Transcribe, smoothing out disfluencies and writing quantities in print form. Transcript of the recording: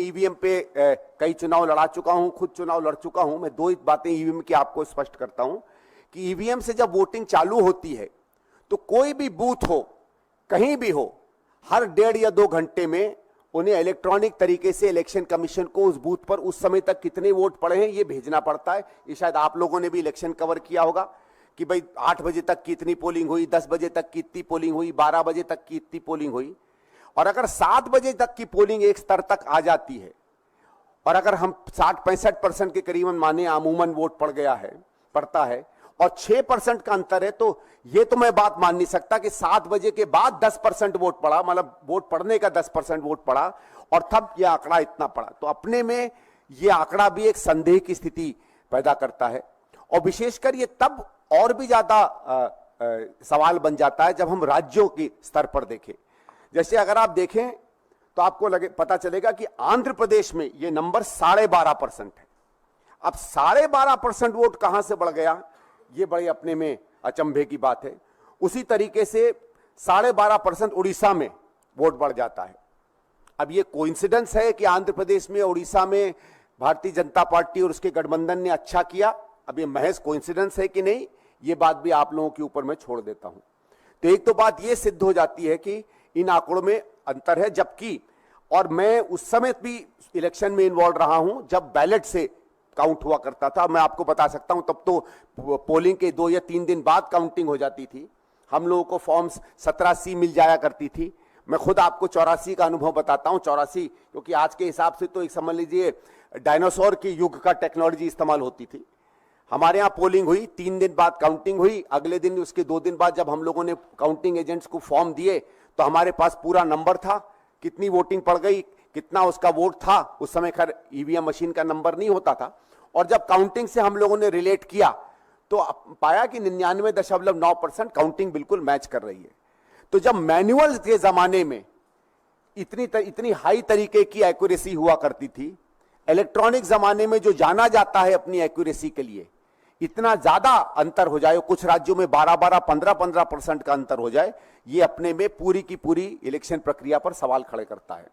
EVM पे कई चुनाव लड़ा चुका हूं, खुद चुनाव लड़ चुका हूं। मैं दो बातें ईवीएम की आपको स्पष्ट करता हूं कि ईवीएम से जब वोटिंग चालू होती है तो कोई भी बूथ हो, कहीं भी हो, हर 1.5 या 2 घंटे में उन्हें इलेक्ट्रॉनिक तरीके से इलेक्शन कमीशन को उस बूथ पर उस समय तक कितने वोट पड़े हैं ये भेजना पड़ता है। ये शायद आप लोगों ने भी इलेक्शन कवर किया होगा कि भाई 8 बजे तक की इतनी पोलिंग हुई, 10 बजे तक की इतनी पोलिंग हुई, 12 बजे तक की इतनी पोलिंग हुई। और अगर 7 बजे तक की पोलिंग एक स्तर तक आ जाती है और अगर हम 60-65% के करीबन माने अमूमन वोट पड़ता है और 6% का अंतर है, तो ये तो मैं बात मान नहीं सकता कि 7 बजे के बाद 10% वोट पड़ा, मतलब वोट पड़ने का 10% वोट पड़ा और तब यह आंकड़ा इतना पड़ा। तो अपने में यह आंकड़ा भी एक संदेह की स्थिति पैदा करता है और विशेषकर ये तब और भी ज्यादा सवाल बन जाता है जब हम राज्यों के स्तर पर देखें। जैसे अगर आप देखें तो आपको पता चलेगा कि आंध्र प्रदेश में यह नंबर 12.5% है। अब 12.5% वोट कहां से बढ़ गया, ये बड़े अपने में अचंभे की बात है। उसी तरीके से 12.5% उड़ीसा में वोट बढ़ जाता है। अब ये कोइंसिडेंस है कि आंध्र प्रदेश में, उड़ीसा में भारतीय जनता पार्टी और उसके गठबंधन ने अच्छा किया? अब ये महज कोइंसिडेंस है कि नहीं, ये बात भी आप लोगों के ऊपर मैं छोड़ देता हूं। तो एक तो बात ये सिद्ध हो जाती है कि इन आंकड़ों में अंतर है, जबकि और मैं उस समय भी इलेक्शन में इन्वॉल्व रहा हूं जब बैलेट से काउंट हुआ करता था। मैं आपको बता सकता हूं तब तो पोलिंग के 2 या 3 दिन बाद काउंटिंग हो जाती थी। हम लोगों को फॉर्म्स 17C मिल जाया करती थी। मैं खुद आपको 84 का अनुभव बताता हूं। 84 क्योंकि आज के हिसाब से तो एक समझ लीजिए डायनासोर के युग का टेक्नोलॉजी इस्तेमाल होती थी। हमारे यहाँ पोलिंग हुई, 3 दिन बाद काउंटिंग हुई, अगले दिन उसके 2 दिन बाद जब हम लोगों ने काउंटिंग एजेंट्स को फॉर्म दिए तो हमारे पास पूरा नंबर था, कितनी वोटिंग पड़ गई, कितना उसका वोट था। उस समय खैर ईवीएम मशीन का नंबर नहीं होता था। और जब काउंटिंग से हम लोगों ने रिलेट किया तो पाया कि 99.9% काउंटिंग बिल्कुल मैच कर रही है। तो जब मैनुअल के जमाने में इतनी हाई तरीके की एक्यूरेसी हुआ करती थी, इलेक्ट्रॉनिक जमाने में जो जाना जाता है अपनी एक्यूरेसी के लिए, इतना ज्यादा अंतर हो जाए, कुछ राज्यों में 12-12, 15-15% का अंतर हो जाए, ये अपने में पूरी की पूरी इलेक्शन प्रक्रिया पर सवाल खड़े करता है।